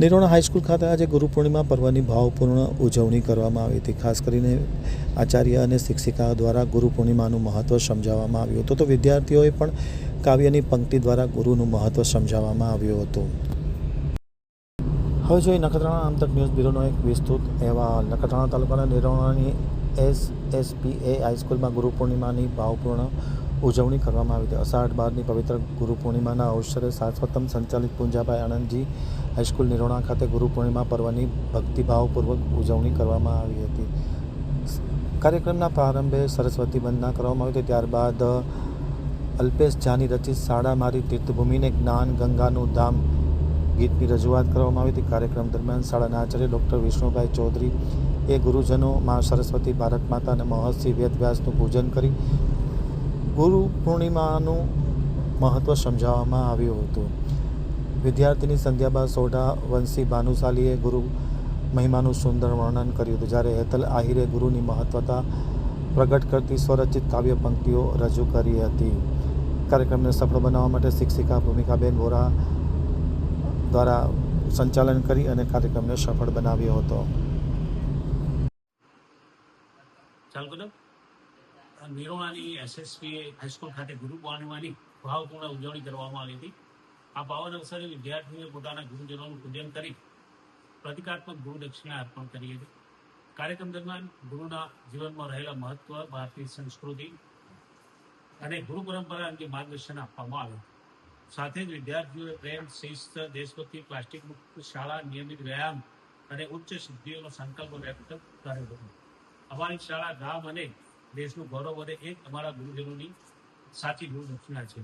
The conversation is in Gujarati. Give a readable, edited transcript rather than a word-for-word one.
નિરોણા હાઈસ્કૂલ ખાતે આજે ગુરુ પૂર્ણિમા પર્વની ભાવપૂર્ણ ઉજવણી કરવામાં આવી હતી. ખાસ કરીને આચાર્ય અને શિક્ષિકા દ્વારા ગુરુ પૂર્ણિમાનું મહત્ત્વ સમજાવવામાં આવ્યું હતું. તો વિદ્યાર્થીઓએ પણ કાવ્યની પંક્તિ દ્વારા ગુરુનું મહત્ત્વ સમજાવવામાં આવ્યું હતું. હવે જોઈએ નખત્રાણા આમતક ન્યૂઝ બ્યુરોનો એક વિસ્તૃત અહેવાલ. નખત્રાણા તાલુકાના નિરોણાની SSPA હાઈસ્કૂલમાં ગુરુ પૂર્ણિમાની ભાવપૂર્ણ ઉજવણી કરવામાં આવી હતી. અષાઢ 12ની પવિત્ર ગુરુ પૂર્ણિમાના અવસરે શાશ્વતમ સંચાલિત પૂંજાભાઈ આનંદજી હાઈસ્કૂલ નિરોણા ખાતે ગુરુ પૂર્ણિમા પર્વની ભક્તિભાવપૂર્વક ઉજવણી કરવામાં આવી હતી. કાર્યક્રમના પ્રારંભે સરસ્વતી વંદના કરવામાં આવી હતી. ત્યારબાદ અલ્પેશ જાની રચિત શાળા મારી તીર્થભૂમિને જ્ઞાન ગંગાનું ધામ ગીતની રજૂઆત કરવામાં આવી હતી. કાર્યક્રમ દરમિયાન શાળાના આચાર્ય ડૉક્ટર વિષ્ણુભાઈ ચૌધરી એ ગુરુજનો મા સરસ્વતી, ભારત માતા અને મહર્ષિ વેદવ્યાસનું પૂજન કરી ગુરુ પૂર્ણિમાનું મહત્ત્વ સમજાવવામાં આવ્યું હતું. વિદ્યાર્થીની સંધ્યાબા સોઢા વંશી ભાનુશાલીએ ગુરુ મહિમાનું સુંદર વર્ણન કર્યું હતું, જ્યારે હેતલ આહિરે ગુરુની મહત્વતા પ્રગટ કરતી સ્વરચિત કાવ્ય પંક્તિઓ રજૂ કરી હતી. કાર્યક્રમને સફળ બનાવવા માટે શિક્ષિકા ભૂમિકાબેન વોરા દ્વારા સંચાલન કરી અને કાર્યક્રમને સફળ બનાવ્યો હતો. નિરોણાની SSPA હાઈસ્કૂલ ખાતે ગુરુ પૂર્ણિમાની ભાવપૂર્ણ ઉજવણી કરવામાં આવી હતી. આ પાવન અવસરે વિદ્યાર્થીઓએ પોતાના ગુરુજનોનું પૂજન કરી પ્રતિકાત્મક ગુરુ દક્ષિણા અર્પણ કરી હતી. કાર્યક્રમ દરમિયાન ગુરુના જીવનમાં રહેલા મહત્વ, ભારતીય સંસ્કૃતિ અને ગુરુ પરંપરા અંગે માર્ગદર્શન આપવામાં આવ્યું. સાથે જ વિદ્યાર્થીઓએ પ્રેમ, શિસ્ત, દેશભક્તિ, પ્લાસ્ટિક મુક્ત શાળા, નિયમિત વ્યાયામ અને ઉચ્ચ સિદ્ધિઓનો સંકલ્પ વ્યક્ત કર્યો હતો. અમારી શાળા ગામ અને દેશનું ગૌરવ વધે એ અમારા ગુરુજનોની સાચી ગુરુ દક્ષિણા છે.